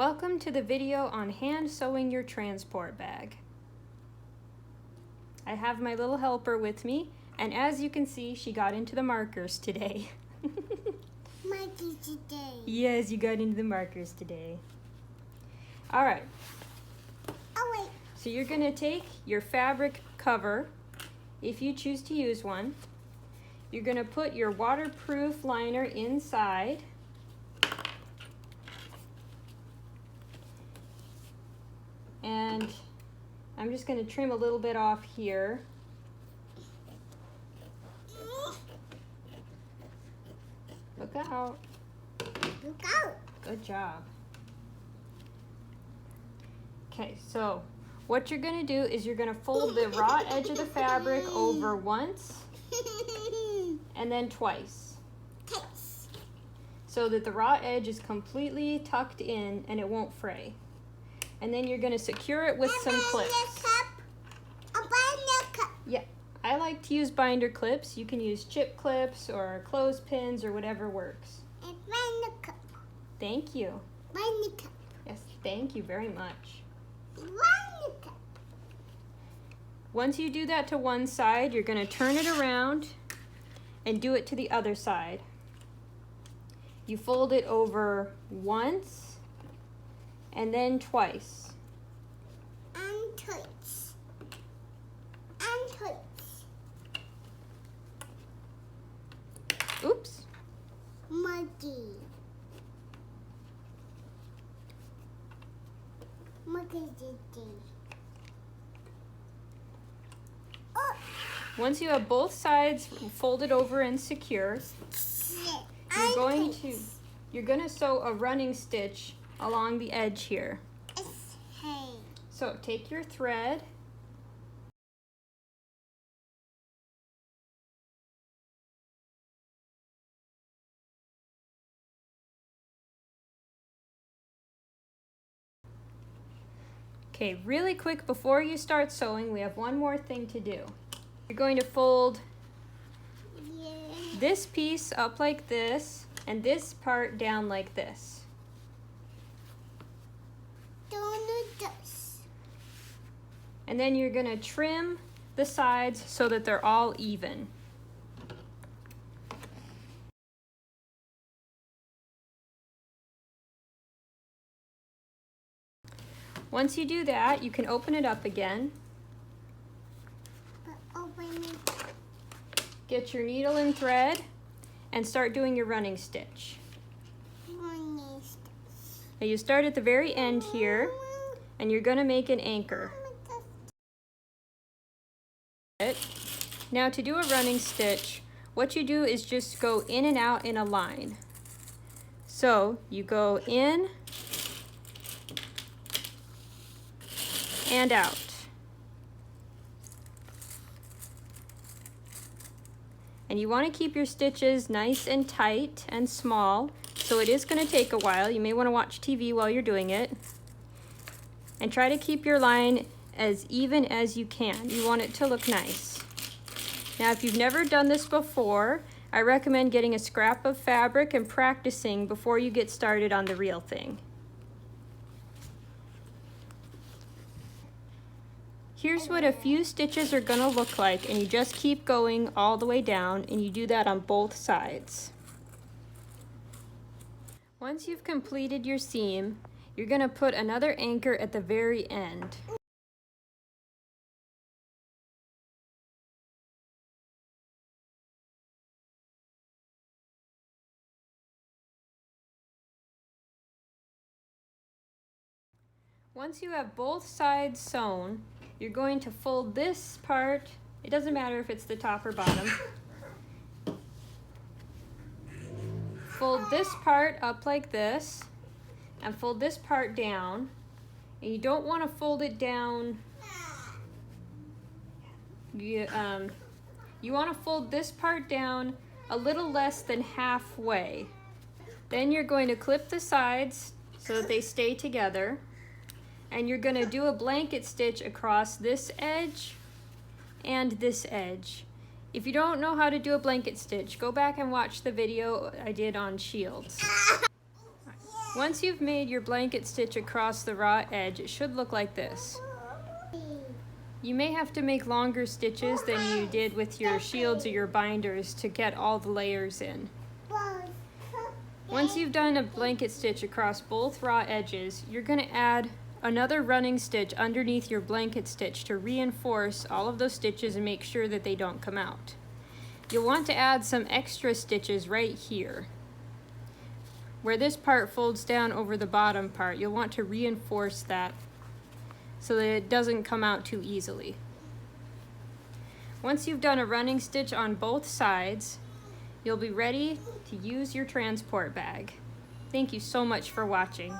Welcome to the video on hand sewing your transport bag. I have my little helper with me, and as you can see, she got into the markers today. Markers today. Yes, you got into the markers today. All right. Oh wait. So you're going to take your fabric cover, if you choose to use one. You're going to put your waterproof liner inside. And I'm just going to trim a little bit off here. Look out. Look out. Good job. Okay, so what you're going to do is you're going to fold the raw edge of the fabric over once and then twice, so that the raw edge is completely tucked in and it won't fray. And then you're going to secure it with some clips. Yeah, I like to use binder clips. You can use chip clips or clothespins or whatever works. Thank you. Yes, thank you very much. Once you do that to one side, you're going to turn it around and do it to the other side. You fold it over once and then twice. And twice. And twice. Oops. Monkey. Monkey. Oh. Once you have both sides folded over and secure, you're going to sew a running stitch along the edge here. So take your thread . Okay, really quick before you start sewing, we have one more thing to do. You're going to fold this piece up like this and this part down like this. And then you're going to trim the sides so that they're all even. Once you do that, you can open it up again. Get your needle and thread and start doing your running stitch. Now you start at the very end here and you're going to make an anchor. Now to do a running stitch, what you do is just go in and out in a line. So you go in and out. And you want to keep your stitches nice and tight and small, so it is going to take a while. You may want to watch TV while you're doing it. And try to keep your line as even as you can. You want it to look nice. Now if you've never done this before, I recommend getting a scrap of fabric and practicing before you get started on the real thing. Here's what a few stitches are going to look like, and you just keep going all the way down, and you do that on both sides. Once you've completed your seam, you're going to put another anchor at the very end. Once you have both sides sewn, you're going to fold this part. It doesn't matter if it's the top or bottom. Fold this part up like this and fold this part down. And you don't want to fold it down. You want to fold this part down a little less than halfway. Then you're going to clip the sides so that they stay together. And you're going to do a blanket stitch across this edge and this edge. If you don't know how to do a blanket stitch, go back and watch the video I did on shields. Once you've made your blanket stitch across the raw edge, it should look like this. You may have to make longer stitches than you did with your shields or your binders to get all the layers in. Once you've done a blanket stitch across both raw edges, you're going to add another running stitch underneath your blanket stitch to reinforce all of those stitches and make sure that they don't come out. You'll want to add some extra stitches right here. Where this part folds down over the bottom part, you'll want to reinforce that so that it doesn't come out too easily. Once you've done a running stitch on both sides, you'll be ready to use your transport bag. Thank you so much for watching.